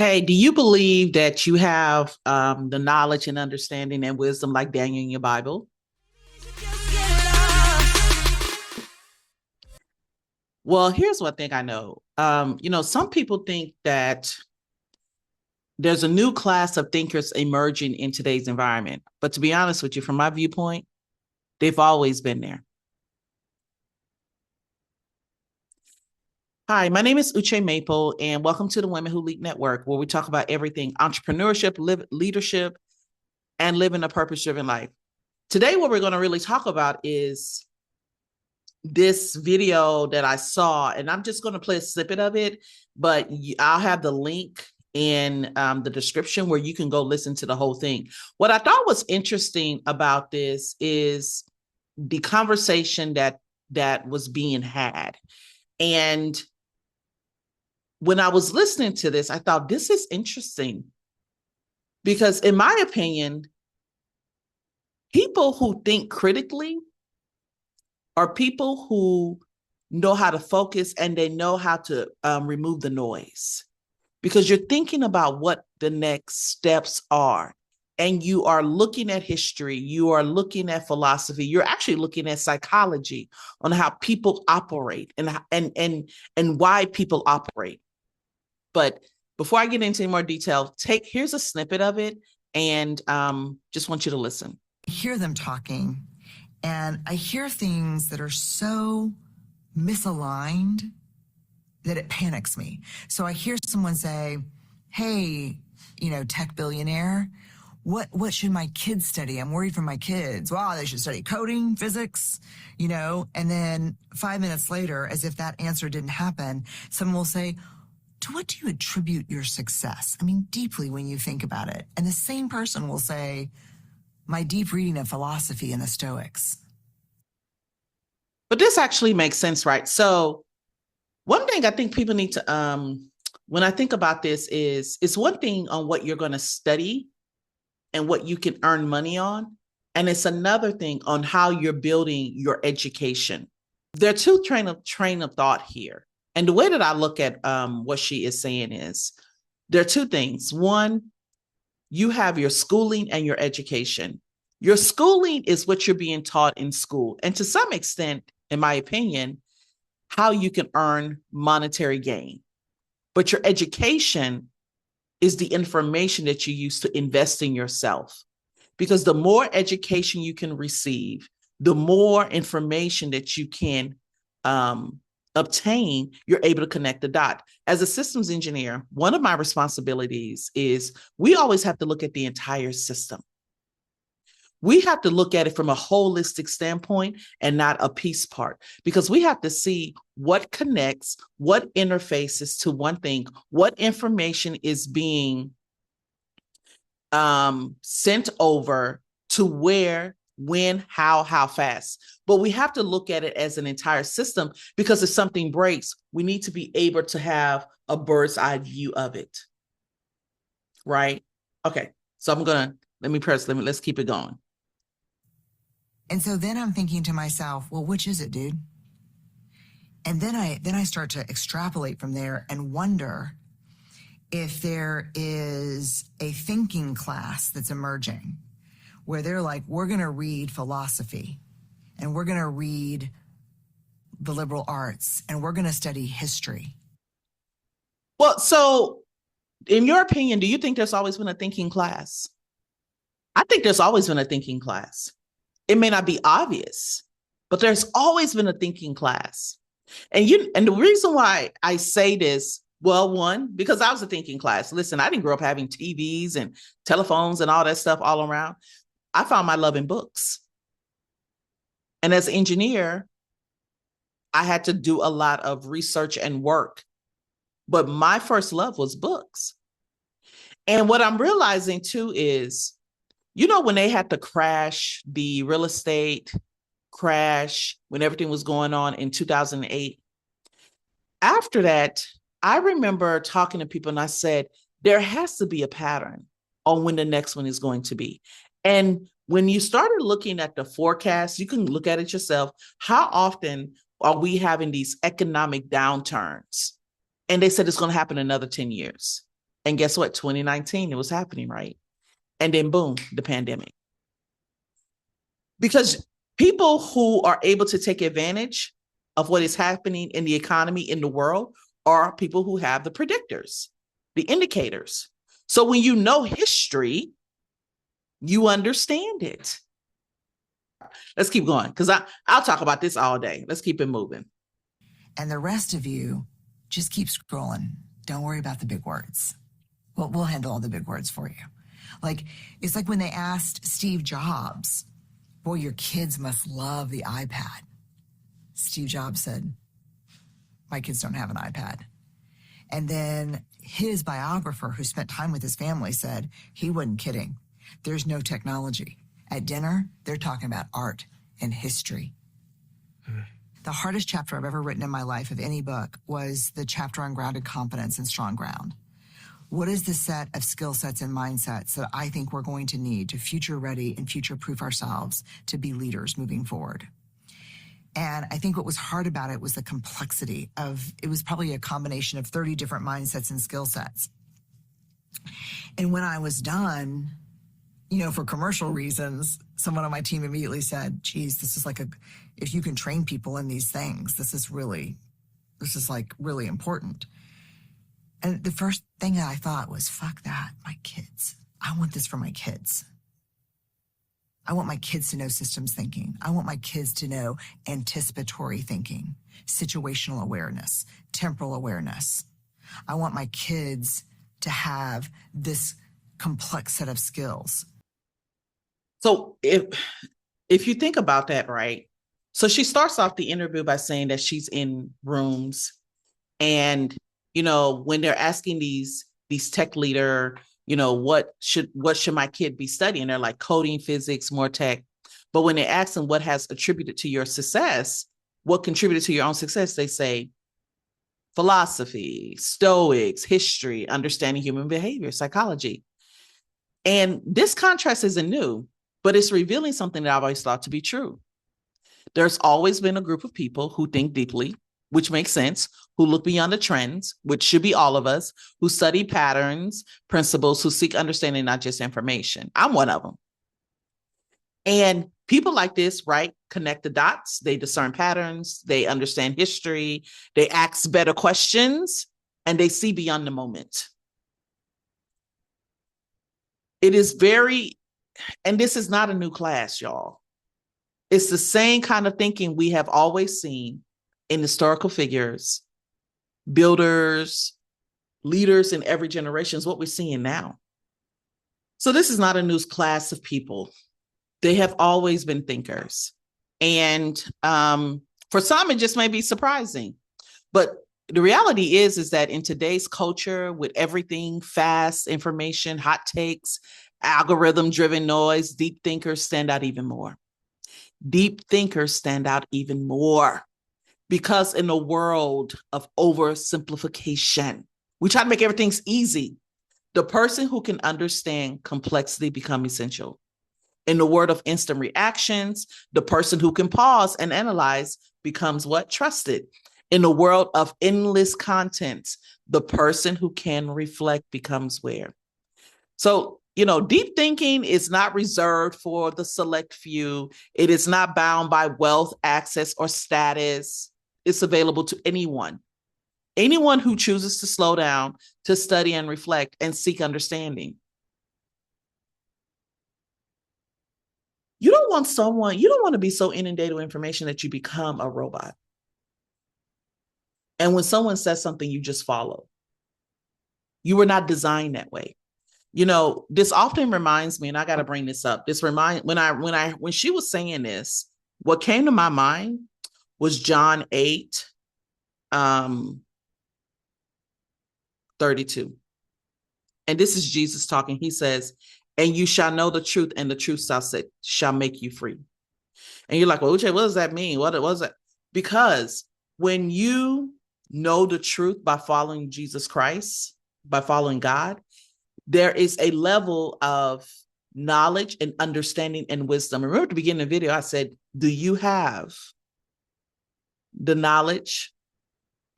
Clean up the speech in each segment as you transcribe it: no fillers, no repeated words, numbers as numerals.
Hey, do you believe that you have the knowledge and understanding and wisdom like Daniel in your Bible? Well, here's one thing I know. Some people think that there's a new class of thinkers emerging in today's environment. But to be honest with you, from my viewpoint, they've always been there. Hi, my name is Uche Maple, and welcome to the Women Who Lead Network, where we talk about everything entrepreneurship, leadership, and living a purpose driven life. Today, what we're going to really talk about is this video that I saw, and I'm just going to play a snippet of it, but I'll have the link in the description where you can go listen to the whole thing. What I thought was interesting about this is the conversation that was being had. And when I was listening to this, I thought this is interesting because in my opinion, people who think critically are people who know how to focus and they know how to remove the noise, because you're thinking about what the next steps are. And you are looking at history, you are looking at philosophy, you're actually looking at psychology on how people operate and why people operate. But before I get into any more detail, here's a snippet of it, and just want you to listen. I hear them talking, and I hear things that are so misaligned that it panics me. So I hear someone say, hey, tech billionaire, what should my kids study? I'm worried for my kids. Wow, they should study coding, physics, and then 5 minutes later, as if that answer didn't happen, someone will say, to what do you attribute your success? I mean, deeply when you think about it. And the same person will say, my deep reading of philosophy and the Stoics. But this actually makes sense, right? So one thing I think people need to, when I think about this is, it's one thing on what you're going to study and what you can earn money on. And it's another thing on how you're building your education. There are two train of thought here. And the way that I look at what she is saying is, there are two things. One, you have your schooling and your education. Your schooling is what you're being taught in school. And to some extent, in my opinion, how you can earn monetary gain. But your education is the information that you use to invest in yourself. Because the more education you can receive, the more information that you can obtain, you're able to connect the dot. As a systems engineer, one of my responsibilities is we always have to look at the entire system. We have to look at it from a holistic standpoint and not a piece part, because we have to see what connects, what interfaces to one thing, what information is being sent over to where, when, how fast. But we have to look at it as an entire system, because if something breaks, we need to be able to have a bird's eye view of it. Right? Okay. So let's keep it going. And so then I'm thinking to myself, well, which is it, dude? And then I start to extrapolate from there and wonder if there is a thinking class that's emerging where they're like, we're going to read philosophy and we're going to read the liberal arts and we're going to study history. Well, so in your opinion, do you think there's always been a thinking class? I think there's always been a thinking class. It may not be obvious, but there's always been a thinking class. And the reason why I say this, well, one, because I was a thinking class. Listen, I didn't grow up having TVs and telephones and all that stuff all around. I found my love in books. And as an engineer, I had to do a lot of research and work. But my first love was books. And what I'm realizing too is, when they had to crash the real estate crash, when everything was going on in 2008, after that, I remember talking to people and I said, there has to be a pattern on when the next one is going to be. And when you started looking at the forecast, you can look at it yourself. How often are we having these economic downturns? And they said it's going to happen another 10 years. And guess what? 2019, it was happening, right? And then boom, the pandemic. Because people who are able to take advantage of what is happening in the economy, in the world, are people who have the predictors, the indicators. So when you know history, you understand it. Let's keep going, because I'll talk about this all day. Let's keep it moving. And the rest of you, just keep scrolling. Don't worry about the big words. We'll handle all the big words for you. Like, it's like when they asked Steve Jobs, boy, your kids must love the iPad. Steve Jobs said, my kids don't have an iPad. And then his biographer, who spent time with his family, said he wasn't kidding. There's no technology. At dinner, they're talking about art and history. The hardest chapter I've ever written in my life of any book was the chapter on grounded competence and strong ground. What is the set of skill sets and mindsets that I think we're going to need to future ready and future proof ourselves to be leaders moving forward? And I think what was hard about it was the complexity of, it was probably a combination of 30 different mindsets and skill sets. And when I was done, for commercial reasons, someone on my team immediately said, geez, this is like if you can train people in these things, this is like really important. And the first thing that I thought was, fuck that, my kids. I want this for my kids. I want my kids to know systems thinking. I want my kids to know anticipatory thinking, situational awareness, temporal awareness. I want my kids to have this complex set of skills. So if you think about that, right? So she starts off the interview by saying that she's in rooms, and when they're asking these tech leader, what should my kid be studying? They're like coding, physics, more tech. But when they ask them what has attributed to your success, what contributed to your own success, they say philosophy, Stoics, history, understanding human behavior, psychology. And this contrast isn't new, but it's revealing something that I've always thought to be true. There's always been a group of people who think deeply, which makes sense, who look beyond the trends, which should be all of us, who study patterns, principles, who seek understanding, not just information. I'm one of them. And people like this, right, connect the dots. They discern patterns. They understand history. They ask better questions, and they see beyond the moment. It is and this is not a new class, y'all. It's the same kind of thinking we have always seen in historical figures, builders, leaders in every generation is what we're seeing now. So this is not a new class of people. They have always been thinkers. And for some, it just may be surprising. But the reality is that in today's culture, with everything fast, information, hot takes, algorithm-driven noise, deep thinkers stand out even more. Deep thinkers stand out even more. Because in a world of oversimplification, we try to make everything easy. The person who can understand complexity become essential. In the world of instant reactions, the person who can pause and analyze becomes what? Trusted. In the world of endless content, the person who can reflect becomes where? So, deep thinking is not reserved for the select few. It is not bound by wealth, access, or status. It's available to anyone. Anyone who chooses to slow down, to study and reflect and seek understanding. You don't want to be so inundated with information that you become a robot. And when someone says something, you just follow. You were not designed that way. This often reminds me, and I got to bring this up. When she was saying this, what came to my mind was John 8, 32. And this is Jesus talking. He says, and you shall know the truth, and the truth shall make you free. And you're like, well, Uche, what does that mean? What was that? Because when you know the truth by following Jesus Christ, by following God, there is a level of knowledge and understanding and wisdom. Remember at the beginning of the video, I said, do you have the knowledge,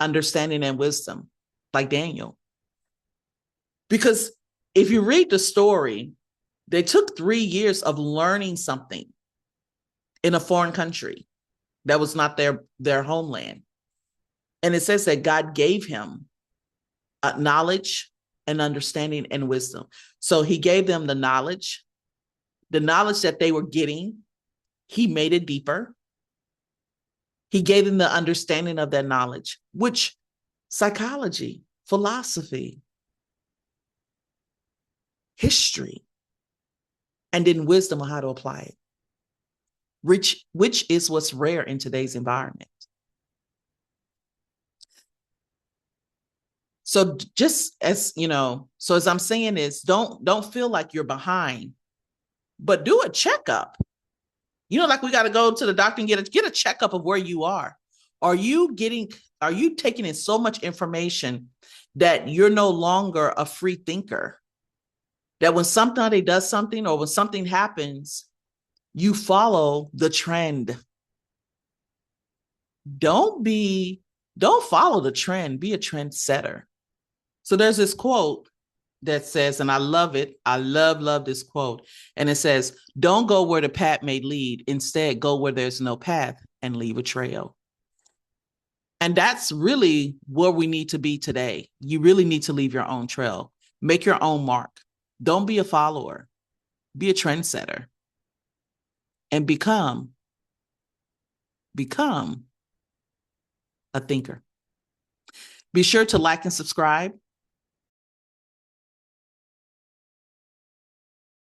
understanding, and wisdom like Daniel? Because if you read the story, they took 3 years of learning something in a foreign country that was not their homeland. And it says that God gave him knowledge and understanding and wisdom. So he gave them the knowledge that they were getting. He made it deeper. He gave them the understanding of that knowledge, which psychology, philosophy, history, and then wisdom on how to apply it, which is what's rare in today's environment. So just as, so as I'm saying is don't feel like you're behind, but do a checkup. Like we got to go to the doctor and get a checkup of where you are. Are you taking in so much information that you're no longer a free thinker? That when somebody does something or when something happens, you follow the trend. Don't follow the trend, be a trendsetter. So there's this quote that says, and I love it. I love this quote. And it says, don't go where the path may lead. Instead, go where there's no path and leave a trail. And that's really where we need to be today. You really need to leave your own trail. Make your own mark. Don't be a follower. Be a trendsetter. And become a thinker. Be sure to like and subscribe.